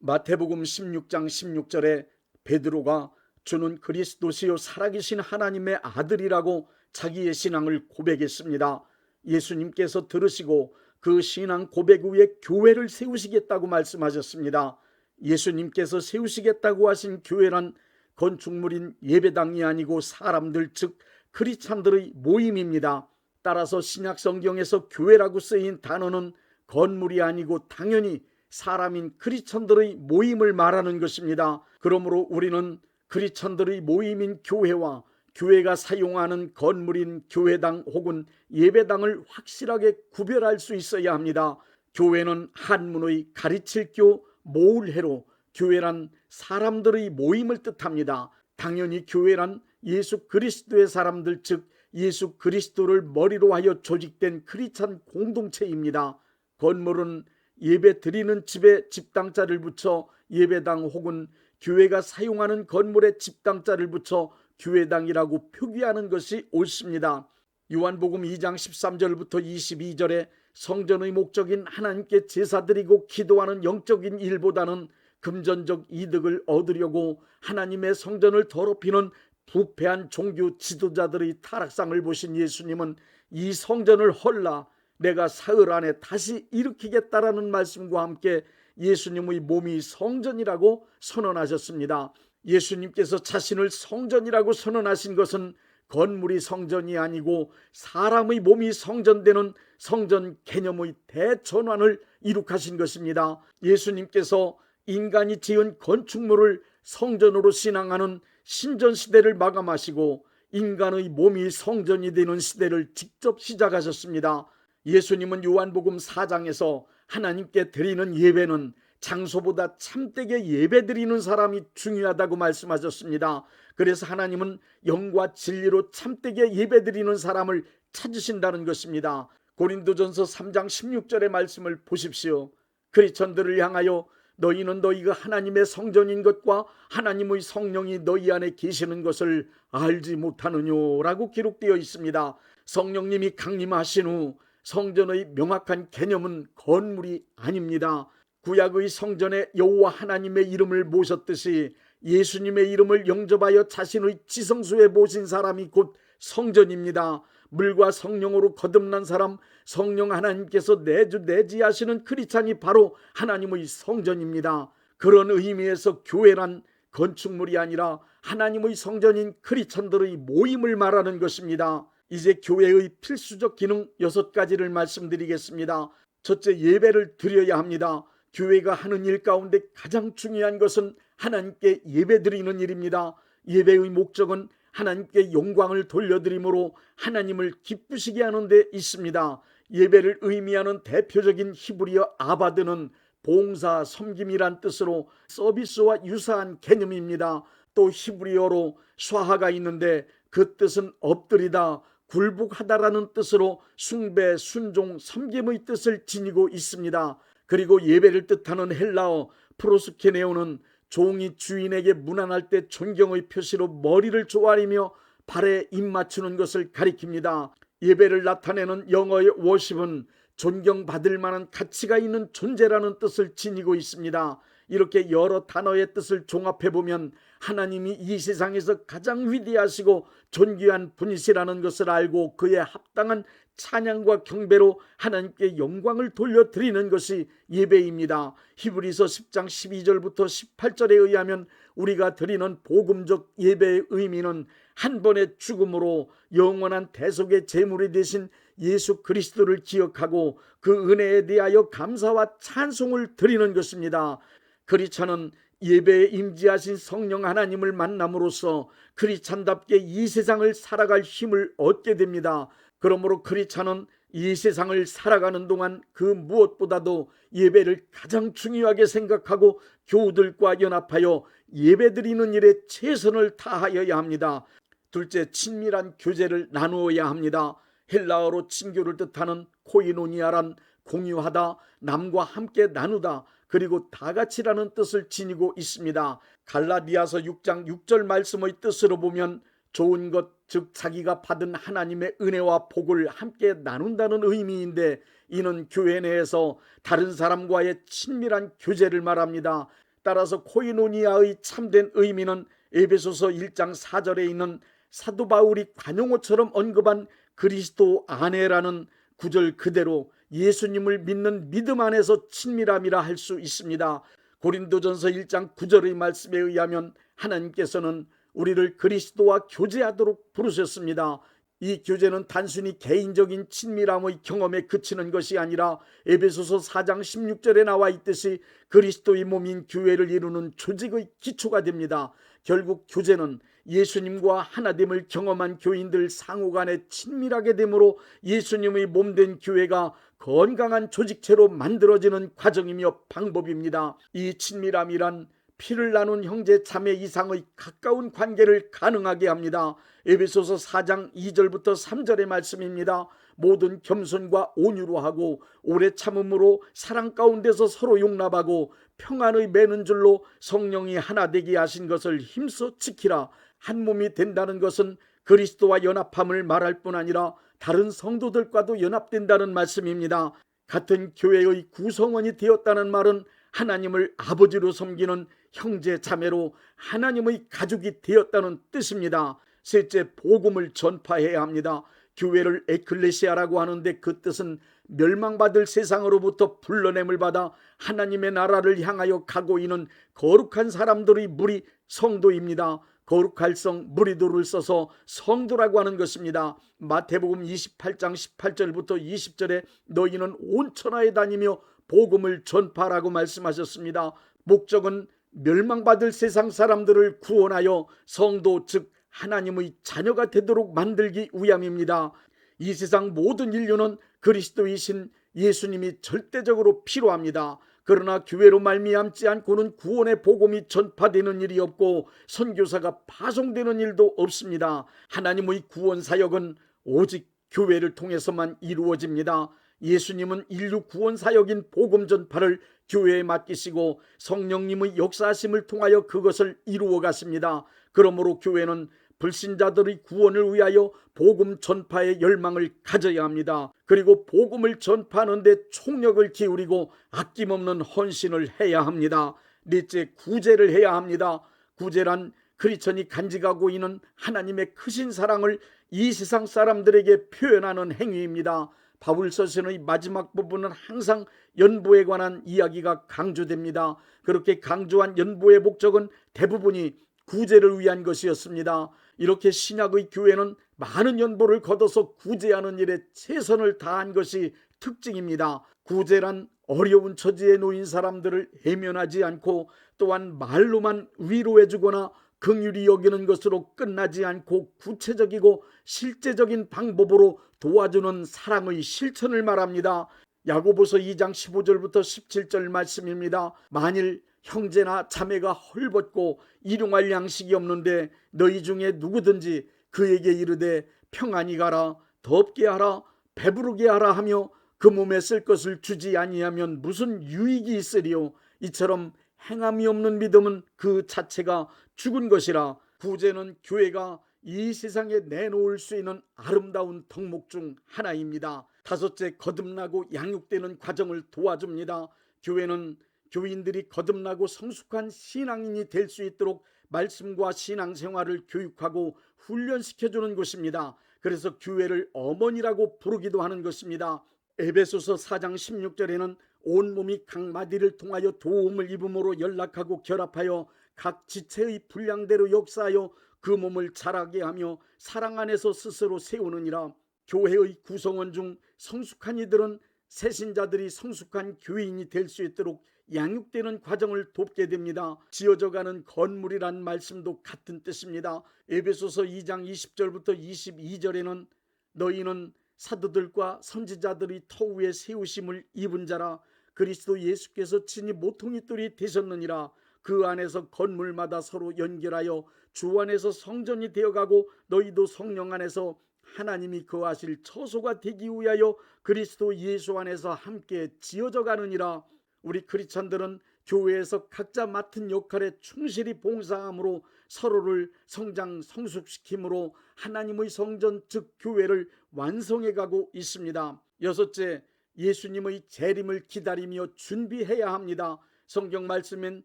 마태복음 16장 16절에 베드로가 주는 그리스도시요 살아계신 하나님의 아들이라고 자기의 신앙을 고백했습니다. 예수님께서 들으시고 그 신앙 고백 후에 교회를 세우시겠다고 말씀하셨습니다. 예수님께서 세우시겠다고 하신 교회란 건축물인 예배당이 아니고 사람들 즉 크리스찬들의 모임입니다. 따라서 신약 성경에서 교회라고 쓰인 단어는 건물이 아니고 당연히 사람인 크리스천들의 모임을 말하는 것입니다. 그러므로 우리는 크리스천들의 모임인 교회와 교회가 사용하는 건물인 교회당 혹은 예배당을 확실하게 구별할 수 있어야 합니다. 교회는 한문의 가르칠 교 모을 해로 교회란 사람들의 모임을 뜻합니다. 당연히 교회란 예수 그리스도의 사람들 즉 예수 그리스도를 머리로 하여 조직된 크리스천 공동체입니다. 건물은 예배 드리는 집에 집당자를 붙여 예배당 혹은 교회가 사용하는 건물에 집당자를 붙여 교회당이라고 표기하는 것이 옳습니다. 요한복음 2장 13절부터 22절에 성전의 목적인 하나님께 제사드리고 기도하는 영적인 일보다는 금전적 이득을 얻으려고 하나님의 성전을 더럽히는 부패한 종교 지도자들의 타락상을 보신 예수님은 이 성전을 헐라 내가 사흘 안에 다시 일으키겠다라는 말씀과 함께 예수님의 몸이 성전이라고 선언하셨습니다. 예수님께서 자신을 성전이라고 선언하신 것은 건물이 성전이 아니고 사람의 몸이 성전되는 성전 개념의 대전환을 이룩하신 것입니다. 예수님께서 인간이 지은 건축물을 성전으로 신앙하는 신전시대를 마감하시고 인간의 몸이 성전이 되는 시대를 직접 시작하셨습니다. 예수님은 요한복음 4장에서 하나님께 드리는 예배는 장소보다 참되게 예배드리는 사람이 중요하다고 말씀하셨습니다. 그래서 하나님은 영과 진리로 참되게 예배드리는 사람을 찾으신다는 것입니다. 고린도전서 3장 16절의 말씀을 보십시오. 크리스천들을 향하여 너희는 너희가 하나님의 성전인 것과 하나님의 성령이 너희 안에 계시는 것을 알지 못하느냐라고 기록되어 있습니다. 성령님이 강림하신 후 성전의 명확한 개념은 건물이 아닙니다. 구약의 성전에 여호와 하나님의 이름을 모셨듯이 예수님의 이름을 영접하여 자신의 지성소에 모신 사람이 곧 성전입니다. 물과 성령으로 거듭난 사람, 성령 하나님께서 내주내지하시는 크리스찬이 바로 하나님의 성전입니다. 그런 의미에서 교회란 건축물이 아니라 하나님의 성전인 크리스찬들의 모임을 말하는 것입니다. 이제 교회의 필수적 기능 6가지를 말씀드리겠습니다. 첫째, 예배를 드려야 합니다. 교회가 하는 일 가운데 가장 중요한 것은 하나님께 예배드리는 일입니다. 예배의 목적은 하나님께 영광을 돌려드림으로 하나님을 기쁘시게 하는 데 있습니다. 예배를 의미하는 대표적인 히브리어 아바드는 봉사, 섬김이란 뜻으로 서비스와 유사한 개념입니다. 또 히브리어로 샤하가 있는데 그 뜻은 엎드리다, 굴복하다라는 뜻으로 숭배, 순종, 섬김의 뜻을 지니고 있습니다. 그리고 예배를 뜻하는 헬라어 프로스케네오는 종이 주인에게 문안할 때 존경의 표시로 머리를 조아리며 발에 입 맞추는 것을 가리킵니다. 예배를 나타내는 영어의 워십은 존경받을 만한 가치가 있는 존재라는 뜻을 지니고 있습니다. 이렇게 여러 단어의 뜻을 종합해보면 하나님이 이 세상에서 가장 위대하시고 존귀한 분이시라는 것을 알고 그에 합당한 찬양과 경배로 하나님께 영광을 돌려드리는 것이 예배입니다. 히브리서 10장 12절부터 18절에 의하면 우리가 드리는 복음적 예배의 의미는 한 번의 죽음으로 영원한 대속의 제물이 되신 예수 그리스도를 기억하고 그 은혜에 대하여 감사와 찬송을 드리는 것입니다. 크리스찬은 예배에 임재하신 성령 하나님을 만남으로써 크리스찬답게 이 세상을 살아갈 힘을 얻게 됩니다. 그러므로 크리스찬은 이 세상을 살아가는 동안 그 무엇보다도 예배를 가장 중요하게 생각하고 교우들과 연합하여 예배드리는 일에 최선을 다하여야 합니다. 둘째, 친밀한 교제를 나누어야 합니다. 헬라어로 친교를 뜻하는 코이노니아란 공유하다, 남과 함께 나누다, 그리고 다같이라는 뜻을 지니고 있습니다. 갈라디아서 6장 6절 말씀의 뜻으로 보면 좋은 것, 즉 자기가 받은 하나님의 은혜와 복을 함께 나눈다는 의미인데 이는 교회 내에서 다른 사람과의 친밀한 교제를 말합니다. 따라서 코이노니아의 참된 의미는 에베소서 1장 4절에 있는 사도 바울이 관용어처럼 언급한 그리스도 안에라는 구절 그대로 예수님을 믿는 믿음 안에서 친밀함이라 할 수 있습니다. 고린도전서 1장 9절의 말씀에 의하면 하나님께서는 우리를 그리스도와 교제하도록 부르셨습니다. 이 교제는 단순히 개인적인 친밀함의 경험에 그치는 것이 아니라 에베소서 4장 16절에 나와 있듯이 그리스도의 몸인 교회를 이루는 조직의 기초가 됩니다. 결국 교제는 예수님과 하나됨을 경험한 교인들 상호간에 친밀하게 되므로 예수님의 몸된 교회가 건강한 조직체로 만들어지는 과정이며 방법입니다. 이 친밀함이란 피를 나눈 형제 자매 이상의 가까운 관계를 가능하게 합니다. 에베소서 4장 2절부터 3절의 말씀입니다. 모든 겸손과 온유로 하고 오래 참음으로 사랑 가운데서 서로 용납하고 평안의 매는 줄로 성령이 하나 되게 하신 것을 힘써 지키라. 한 몸이 된다는 것은 그리스도와 연합함을 말할 뿐 아니라 다른 성도들과도 연합된다는 말씀입니다. 같은 교회의 구성원이 되었다는 말은 하나님을 아버지로 섬기는 형제 자매로 하나님의 가족이 되었다는 뜻입니다. 셋째, 복음을 전파해야 합니다. 교회를 에클레시아라고 하는데 그 뜻은 멸망받을 세상으로부터 불러냄을 받아 하나님의 나라를 향하여 가고 있는 거룩한 사람들의 무리 성도입니다. 거룩할 성 무리도를 써서 성도라고 하는 것입니다. 마태복음 28장 18절부터 20절에 너희는 온 천하에 다니며 복음을 전파하라고 말씀하셨습니다. 목적은 멸망받을 세상 사람들을 구원하여 성도 즉 하나님의 자녀가 되도록 만들기 위함입니다. 이 세상 모든 인류는 그리스도이신 예수님이 절대적으로 필요합니다. 그러나 교회로 말미암지 않고는 구원의 복음이 전파되는 일이 없고 선교사가 파송되는 일도 없습니다. 하나님의 구원 사역은 오직 교회를 통해서만 이루어집니다. 예수님은 인류 구원 사역인 복음 전파를 교회에 맡기시고 성령님의 역사하심을 통하여 그것을 이루어 갔습니다. 그러므로 교회는 불신자들의 구원을 위하여 복음 전파의 열망을 가져야 합니다. 그리고 복음을 전파하는 데 총력을 기울이고 아낌없는 헌신을 해야 합니다. 넷째, 구제를 해야 합니다. 구제란 크리스천이 간직하고 있는 하나님의 크신 사랑을 이 세상 사람들에게 표현하는 행위입니다. 바울서신의 마지막 부분은 항상 연보에 관한 이야기가 강조됩니다. 그렇게 강조한 연보의 목적은 대부분이 구제를 위한 것이었습니다. 이렇게 신약의 교회는 많은 연보를 거둬서 구제하는 일에 최선을 다한 것이 특징입니다. 구제란 어려운 처지에 놓인 사람들을 해면하지 않고 또한 말로만 위로해주거나 긍휼히 여기는 것으로 끝나지 않고 구체적이고 실제적인 방법으로 도와주는 사랑의 실천을 말합니다. 야고보서 2장 15절부터 17절 말씀입니다. 만일 형제나 자매가 헐벗고 일용할 양식이 없는데 너희 중에 누구든지 그에게 이르되 평안히 가라, 덥게 하라, 배부르게 하라 하며 그 몸에 쓸 것을 주지 아니하면 무슨 유익이 있으리요. 이처럼 행함이 없는 믿음은 그 자체가 죽은 것이라. 구제는 교회가 이 세상에 내놓을 수 있는 아름다운 덕목 중 하나입니다. 다섯째, 거듭나고 양육되는 과정을 도와줍니다. 교회는 교인들이 거듭나고 성숙한 신앙인이 될 수 있도록 말씀과 신앙생활을 교육하고 훈련시켜주는 곳입니다. 그래서 교회를 어머니라고 부르기도 하는 것입니다. 에베소서 4장 16절에는 온몸이 각 마디를 통하여 도움을 입음으로 연락하고 결합하여 각 지체의 분량대로 역사하여 그 몸을 자라게 하며 사랑 안에서 스스로 세우느니라. 교회의 구성원 중 성숙한 이들은 새신자들이 성숙한 교인이 될 수 있도록 양육되는 과정을 돕게 됩니다. 지어져가는 건물이란 말씀도 같은 뜻입니다. 에베소서 2장 20절부터 22절에는 너희는 사도들과 선지자들이 터 위에 세우심을 입은 자라. 그리스도 예수께서 친히 모퉁이 돌이 되셨느니라. 그 안에서 건물마다 서로 연결하여 주 안에서 성전이 되어가고 너희도 성령 안에서 하나님이 거하실 처소가 되기 위하여 그리스도 예수 안에서 함께 지어져 가느니라. 우리 크리스천들은 교회에서 각자 맡은 역할에 충실히 봉사함으로 서로를 성장 성숙시킴으로 하나님의 성전 즉 교회를 완성해 가고 있습니다. 여섯째, 예수님의 재림을 기다리며 준비해야 합니다. 성경 말씀엔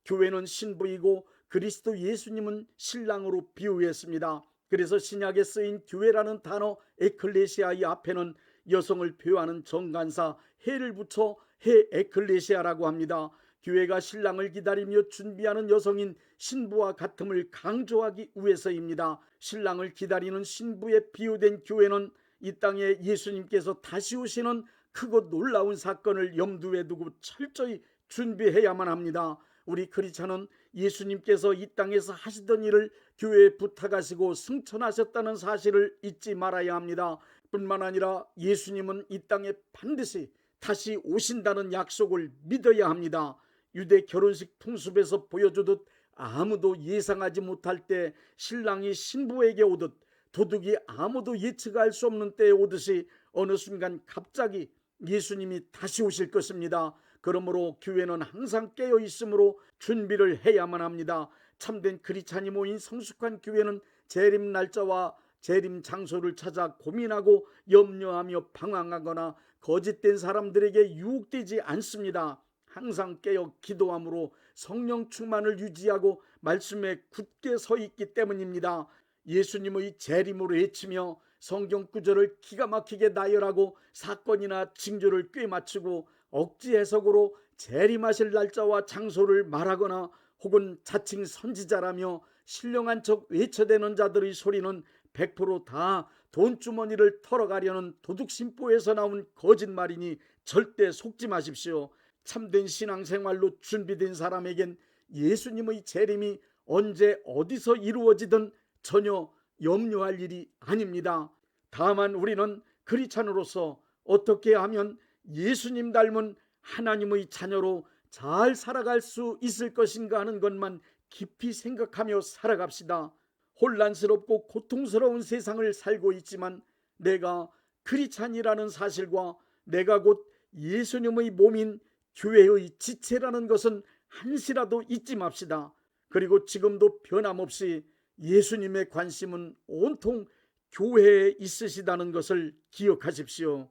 교회는 신부이고 그리스도 예수님은 신랑으로 비유했습니다. 그래서 신약에 쓰인 교회라는 단어 에클레시아의 앞에는 여성을 표하는 정관사 해를 붙여 해 에클레시아라고 합니다. 교회가 신랑을 기다리며 준비하는 여성인 신부와 같음을 강조하기 위해서입니다. 신랑을 기다리는 신부에 비유된 교회는 이 땅에 예수님께서 다시 오시는 크고 놀라운 사건을 염두에 두고 철저히 준비해야만 합니다. 우리 크리스찬은 예수님께서 이 땅에서 하시던 일을 교회에 부탁하시고 승천하셨다는 사실을 잊지 말아야 합니다. 뿐만 아니라 예수님은 이 땅에 반드시 다시 오신다는 약속을 믿어야 합니다. 유대 결혼식 풍습에서 보여주듯 아무도 예상하지 못할 때 신랑이 신부에게 오듯 도둑이 아무도 예측할 수 없는 때에 오듯이 어느 순간 갑자기 예수님이 다시 오실 것입니다. 그러므로 교회는 항상 깨어 있으므로 준비를 해야만 합니다. 참된 크리스찬이 모인 성숙한 교회는 재림 날짜와 재림 장소를 찾아 고민하고 염려하며 방황하거나 거짓된 사람들에게 유혹되지 않습니다. 항상 깨어 기도함으로 성령 충만을 유지하고 말씀에 굳게 서 있기 때문입니다. 예수님의 재림으로 외치며 성경 구절을 기가 막히게 나열하고 사건이나 징조를 꿰맞추고 억지 해석으로 재림하실 날짜와 장소를 말하거나 혹은 자칭 선지자라며 신령한 척 외쳐대는 자들의 소리는 100%다 돈주머니를 털어가려는 도둑심보에서 나온 거짓말이니 절대 속지 마십시오. 참된 신앙생활로 준비된 사람에겐 예수님의 재림이 언제 어디서 이루어지든 전혀 염려할 일이 아닙니다. 다만 우리는 크리스찬으로서 어떻게 하면 예수님 닮은 하나님의 자녀로 잘 살아갈 수 있을 것인가 하는 것만 깊이 생각하며 살아갑시다. 혼란스럽고 고통스러운 세상을 살고 있지만 내가 크리스찬이라는 사실과 내가 곧 예수님의 몸인 교회의 지체라는 것은 한시라도 잊지 맙시다. 그리고 지금도 변함없이 예수님의 관심은 온통 교회에 있으시다는 것을 기억하십시오.